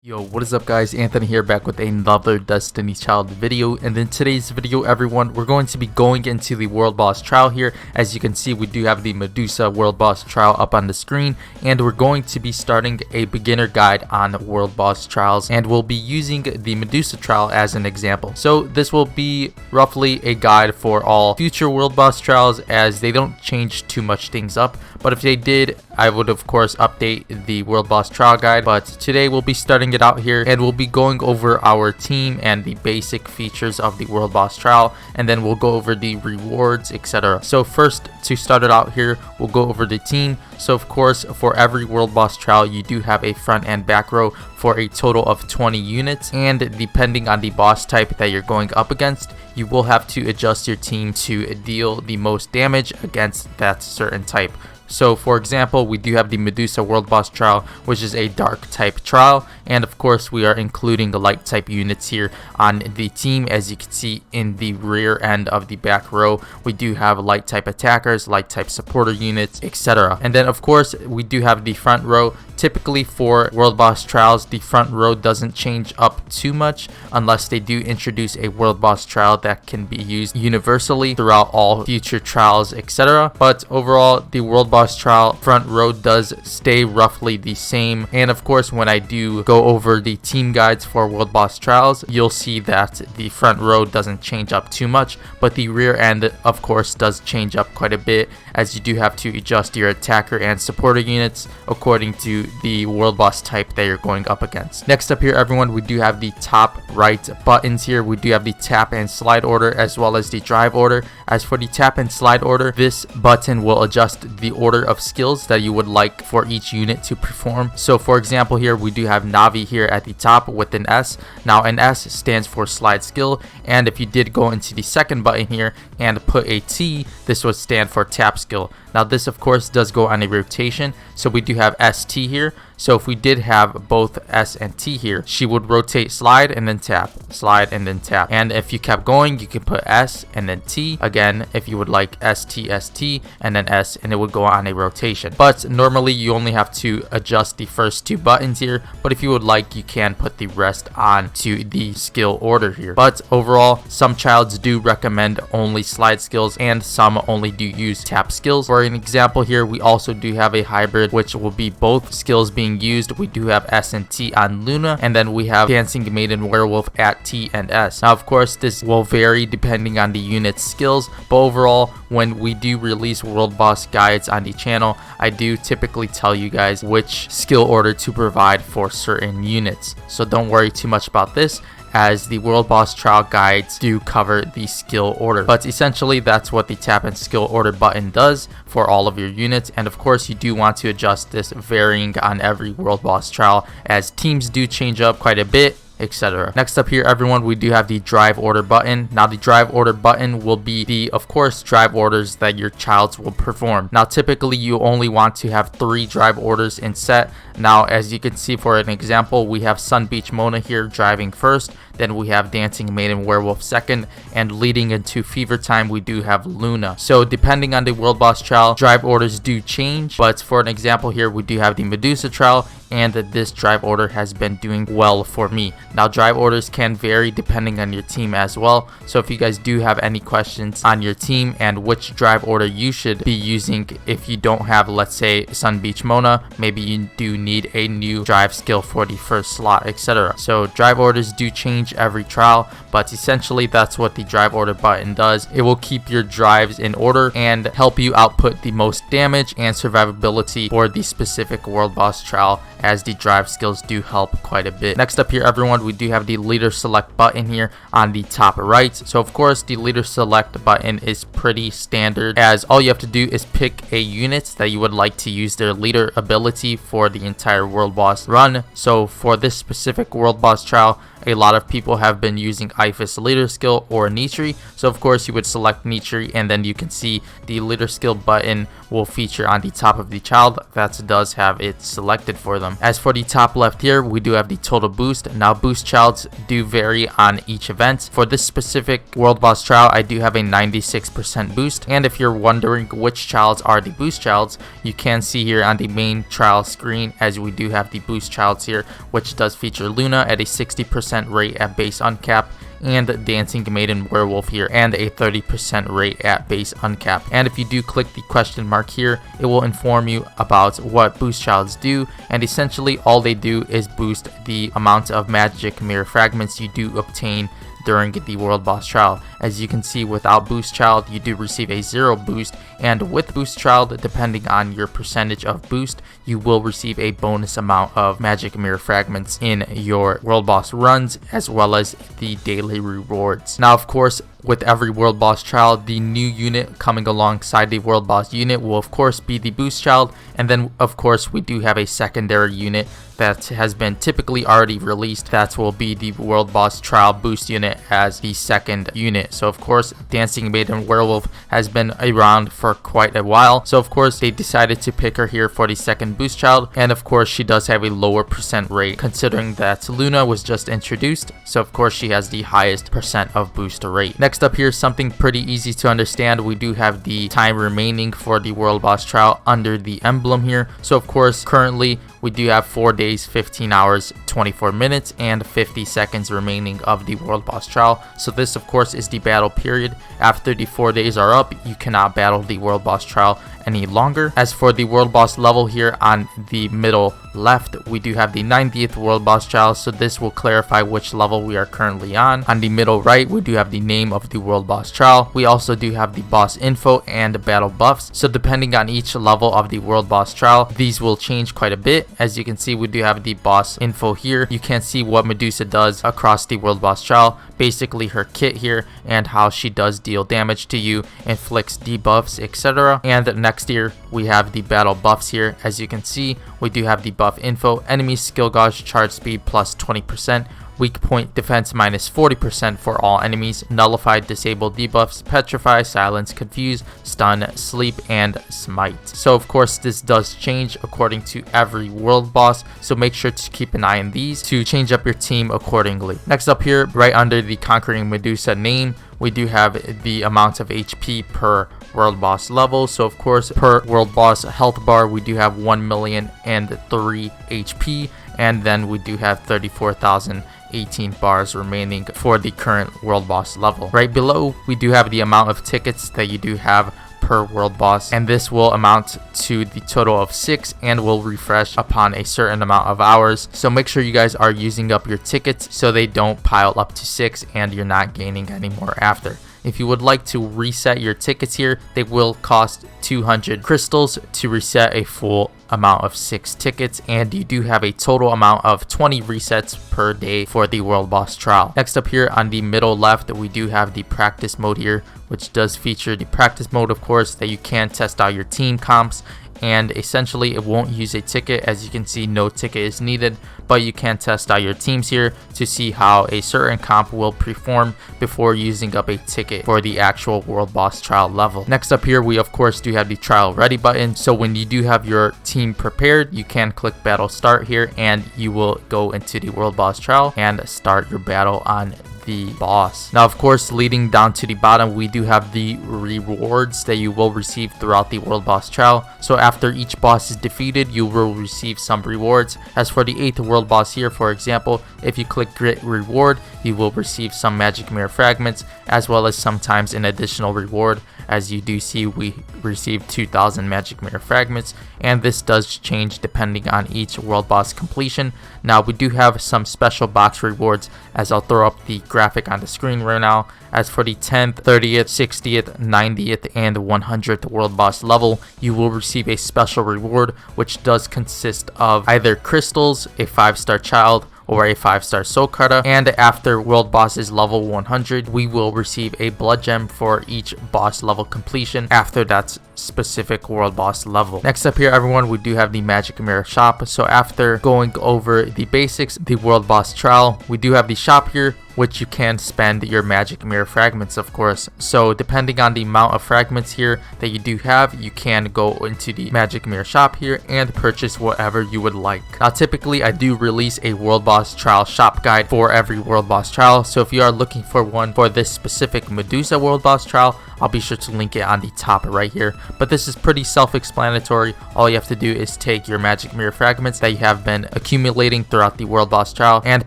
Yo, what is up guys, Anthony here back with another Destiny's Child video, and in today's video everyone, we're going to be going into the World Boss Trial here. As you can see, we do have the Medusa World Boss Trial up on the screen, and we're going to be starting a beginner guide on World Boss Trials, and we'll be using the Medusa Trial as an example. So this will be roughly a guide for all future World Boss Trials, as they don't change too much things up, but if they did, I would of course update the World Boss Trial guide. But today we'll be starting it out here, and we'll be going over our team and the basic features of the World Boss Trial, and then we'll go over the rewards, etc. So first, to start it out here, we'll go over the team. So of course, for every World Boss Trial, you do have a front and back row for a total of 20 units, and depending on the boss type that you're going up against, you will have to adjust your team to deal the most damage against that certain type. So for example, we do have the Medusa World Boss Trial, which is a dark type trial, and of course we are including the light type units here on the team. As you can see in the rear end of the back row, we do have light type attackers, light type supporter units, etc. And then of course we do have the front row. Typically for World Boss Trials, the front row doesn't change up too much unless they do introduce a World Boss Trial that can be used universally throughout all future trials, etc. But overall, the World Boss Trial front row does stay roughly the same. And of course, when I do go over the team guides for World Boss Trials, you'll see that the front row doesn't change up too much, but the rear end of course does change up quite a bit, as you do have to adjust your attacker and supporter units according to the World Boss type that you're going up against. Next up here everyone, we do have the top right buttons here. We do have the tap and slide order as well as the drive order. As for the tap and slide order, this button will adjust the order of skills that you would like for each unit to perform. So for example, here we do have Navi here at the top with an S. Now an S stands for slide skill, and if you did go into the second button here and put a T, this would stand for tap skill. Now this of course does go on a rotation, so we do have ST here. So if we did have both S and T here, she would rotate slide and then tap, slide and then tap. And if you kept going, you can put S and then T again if you would like ST, ST, and then S, and it would go on a rotation. But normally you only have to adjust the first two buttons here, but if you would like, you can put the rest on to the skill order here. But overall, some childs do recommend only slide skills and some only do use tap skills. For an example here, we also do have a hybrid, which will be both skills being used. We do have S and T on Luna, and then we have Dancing Maiden Werewolf at T and S. Now of course this will vary depending on the unit's skills, but overall when we do release World Boss guides on the channel, I do typically tell you guys which skill order to provide for certain units. So don't worry too much about this, as the World Boss Trial guides do cover the skill order. But essentially that's what the tap and skill order button does for all of your units, and of course you do want to adjust this varying on every World Boss Trial, as teams do change up quite a bit, etc. Next up here everyone, we do have the drive order button. Now the drive order button will be the of course drive orders that your childs will perform. Now typically you only want to have 3 drive orders in set. Now as you can see, for an example, we have Sun Beach Mona here driving first, then we have Dancing Maiden Werewolf second, and leading into Fever Time we do have Luna. So depending on the World Boss Trial, drive orders do change, but for an example here we do have the Medusa Trial, and this drive order has been doing well for me. Now drive orders can vary depending on your team as well, so if you guys do have any questions on your team and which drive order you should be using, if you don't have, let's say, Sun Beach Mona, maybe you do need a new drive skill for the first slot, etc. So drive orders do change every trial, but essentially that's what the drive order button does. It will keep your drives in order and help you output the most damage and survivability for the specific World Boss Trial, as the drive skills do help quite a bit. Next up here everyone, we do have the leader select button here on the top right. So of course the leader select button is pretty standard, as all you have to do is pick a unit that you would like to use their leader ability for the entire World Boss run. So for this specific World Boss Trial, a lot of people have been using Ifis leader skill or Nitri. So of course you would select Nitri, and then you can see the leader skill button will feature on the top of the child that does have it selected for them. As for the top left here, we do have the total boost. Now boost childs do vary on each event. For this specific world boss trial, I do have a 96% boost, and if you're wondering which childs are the boost childs, you can see here on the main trial screen, as we do have the boost childs here, which does feature Luna at a 60% rate at base uncap, and Dancing Maiden Werewolf here, and a 30% rate at base uncap. And if you do click the question mark here, it will inform you about what boost childs do, and essentially all they do is boost the amount of magic mirror fragments you do obtain during the world boss trial. As you can see, without boost child you do receive a 0 boost, and with boost child, depending on your percentage of boost, you will receive a bonus amount of magic mirror fragments in your world boss runs, as well as the daily rewards. Now of course, with every world boss trial, the new unit coming alongside the world boss unit will of course be the boost child, and then of course we do have a secondary unit that has been typically already released that will be the world boss trial boost unit as the second unit. So of course, Dancing Maiden Werewolf has been around for quite a while, so of course they decided to pick her here for the second boost child, and of course she does have a lower percent rate considering that Luna was just introduced, so of course she has the highest percent of boost rate. Next up here, something pretty easy to understand, we do have the time remaining for the world boss trial under the emblem here. So of course currently we do have 4 days, 15 hours, 24 minutes, and 50 seconds remaining of the world boss trial. So this of course is the battle period. After the 4 days are up, you cannot battle the world boss trial any longer. As for the world boss level here on the middle left, we do have the 90th world boss trial, so this will clarify which level we are currently on. On the middle right, we do have the name of the world boss trial. We also do have the boss info and battle buffs, so depending on each level of the world boss trial, these will change quite a bit. As you can see, we do have the boss info here. You can see what Medusa does across the world boss trial, basically her kit here, and how she does deal damage to you, inflicts debuffs, etc. And next here we have the battle buffs here. As you can see, we do have the buff info: enemy skill gauge charge speed plus 20%, weak point defense minus 40% for all enemies, nullify disable debuffs, petrify, silence, confuse, stun, sleep, and smite. So of course this does change according to every world boss, so make sure to keep an eye on these to change up your team accordingly. Next up here, right under the Conquering Medusa name, we do have the amount of HP per world boss level. So of course, per world boss health bar, we do have 1,000,003 HP, and then we do have 34,018 bars remaining for the current world boss level. Right below, we do have the amount of tickets that you do have per world boss, and this will amount to the total of 6 and will refresh upon a certain amount of hours. So make sure you guys are using up your tickets so they don't pile up to 6 and you're not gaining any more after. If you would like to reset your tickets here, they will cost 200 crystals to reset a full amount of 6 tickets, and you do have a total amount of 20 resets per day for the world boss trial. Next up here on the middle left, we do have the practice mode here, which does feature the practice mode, of course, that you can test out your team comps, and essentially it won't use a ticket. As you can see, no ticket is needed, but you can test out your teams here to see how a certain comp will perform before using up a ticket for the actual world boss trial level. Next up here, we of course do have the trial ready button, so when you do have your team prepared, you can click battle start here and you will go into the world boss trial and start your battle on the boss. Now of course, leading down to the bottom, we do have the rewards that you will receive throughout the world boss trial. So after each boss is defeated, you will receive some rewards. As for the 8th world boss here, for example, if you click Grit Reward, you will receive some magic mirror fragments, as well as sometimes an additional reward. As you do see, we received 2,000 magic mirror fragments, and this does change depending on each world boss completion. Now we do have some special box rewards, as I'll throw up the graphic on the screen right now. As for the 10th, 30th, 60th, 90th, and 100th world boss level, you will receive a special reward, which does consist of either crystals, a 5-star child, or a 5-star Soul Carta. And after world boss is level 100, we will receive a blood gem for each boss level completion after that specific world boss level. Next up here, everyone, we do have the Magic Mirror shop. So after going over the basics, the world boss trial, we do have the shop here, which you can spend your Magic Mirror fragments, of course. So depending on the amount of fragments here that you do have, you can go into the Magic Mirror shop here and purchase whatever you would like. Now typically I do release a world boss trial shop guide for every world boss trial, so if you are looking for one for this specific Medusa world boss trial, I'll be sure to link it on the top right here. But this is pretty self-explanatory. All you have to do is take your Magic Mirror fragments that you have been accumulating throughout the world boss trial and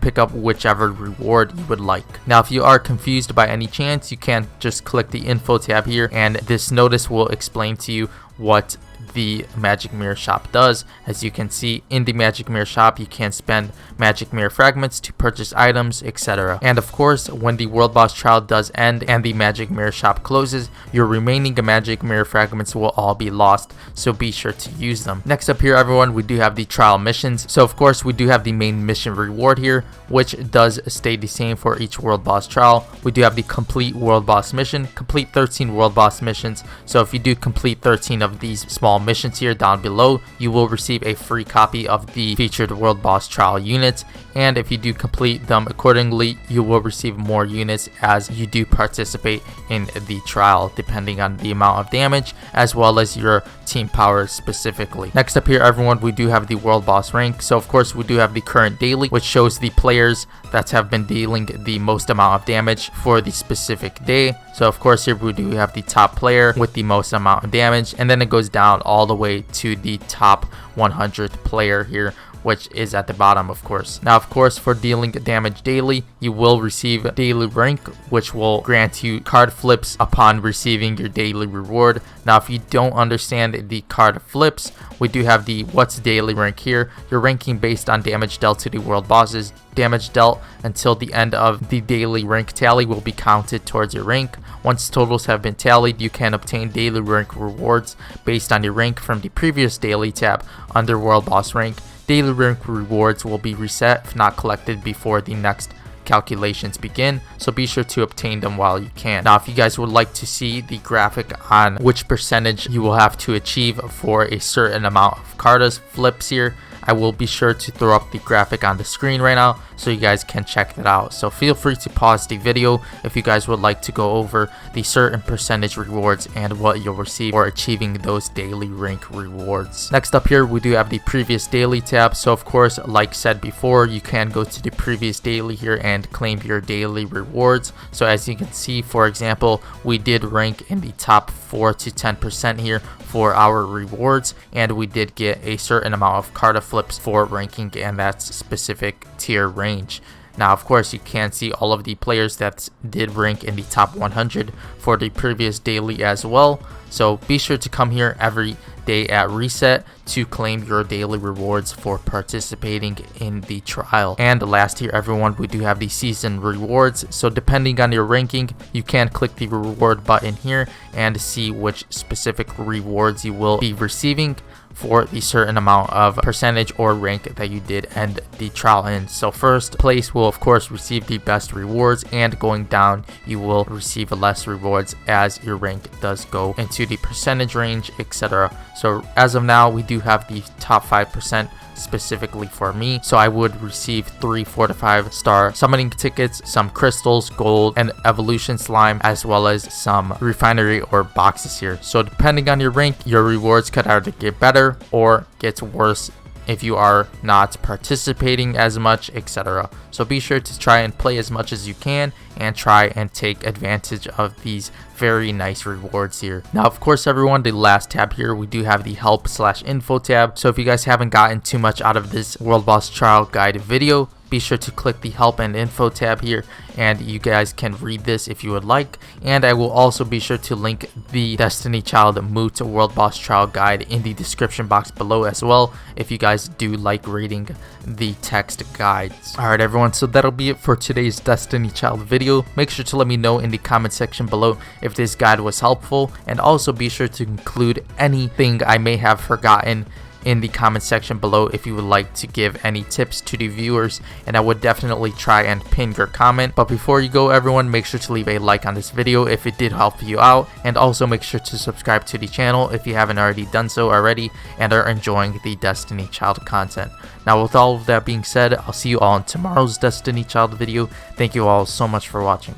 pick up whichever reward you would like. Now if you are confused by any chance, you can just click the info tab here and this notice will explain to you what the Magic Mirror shop does. As you can see, in the Magic Mirror shop you can spend Magic Mirror fragments to purchase items, etc. And of course, when the world boss trial does end and the Magic Mirror shop closes, your remaining Magic Mirror fragments will all be lost, so be sure to use them. Next up here, everyone, we do have the trial missions. So of course we do have the main mission reward here, which does stay the same for each world boss trial. We do have the complete world boss mission, complete 13 world boss missions. So if you do complete 13 of these small missions here down below, you will receive a free copy of the featured world boss trial units, and if you do complete them accordingly, you will receive more units as you do participate in the trial, depending on the amount of damage as well as your team power specifically. Next up here, everyone, we do have the world boss rank. So of course we do have the current daily, which shows the players that have been dealing the most amount of damage for the specific day. So of course here we do have the top player with the most amount of damage, and then it goes down all the way to the top 100th player here, which is at the bottom, of course. Now, of course, for dealing damage daily, you will receive daily rank, which will grant you card flips upon receiving your daily reward. Now, if you don't understand the card flips, we do have the what's daily rank here. Your ranking based on damage dealt to the world bosses. Damage dealt until the end of the daily rank tally will be counted towards your rank. Once totals have been tallied, you can obtain daily rank rewards based on your rank from the previous daily tab under world boss rank. Daily rank rewards will be reset if not collected before the next calculations begin, so be sure to obtain them while you can. Now if you guys would like to see the graphic on which percentage you will have to achieve for a certain amount of cartas flips here, I will be sure to throw up the graphic on the screen right now so you guys can check that out. So feel free to pause the video if you guys would like to go over the certain percentage rewards and what you'll receive for achieving those daily rank rewards. Next up here, we do have the previous daily tab. So of course, like said before, you can go to the previous daily here and claim your daily rewards. So as you can see, for example, we did rank in the top 4 to 10% here for our rewards, and we did get a certain amount of carta flips for ranking in that specific tier range. Now of course you can see all of the players that did rank in the top 100 for the previous daily as well, so be sure to come here every day at reset to claim your daily rewards for participating in the trial. And last here, everyone, we do have the season rewards. So depending on your ranking, you can click the reward button here and see which specific rewards you will be receiving for the certain amount of percentage or rank that you did end the trial in. So first place will of course receive the best rewards, and going down you will receive less rewards as your rank does go into the percentage range, etc. So as of now, we do have the top 5% specifically for me, so I would receive 3 4 to 5 star summoning tickets, some crystals, gold, and evolution slime, as well as some refinery or boxes here. So depending on your rank, your rewards could either get better or get worse if you are not participating as much, etc. So be sure to try and play as much as you can and try and take advantage of these very nice rewards here. Now of course, everyone, the last tab here, we do have the help/info tab. So if you guys haven't gotten too much out of this world boss trial guide video, be sure to click the help and info tab here, and you guys can read this if you would like. And I will also be sure to link the Destiny Child Moot World Boss Trial Guide in the description box below as well, if you guys do like reading the text guides. Alright everyone, so that'll be it for today's Destiny Child video. Make sure to let me know in the comment section below if this guide was helpful, and also be sure to include anything I may have forgotten in the comment section below if you would like to give any tips to the viewers, and I would definitely try and pin your comment. But before you go everyone, make sure to leave a like on this video if it did help you out, and also make sure to subscribe to the channel if you haven't already done so already and are enjoying the Destiny Child content. Now with all of that being said, I'll see you all in tomorrow's Destiny Child video. Thank you all so much for watching.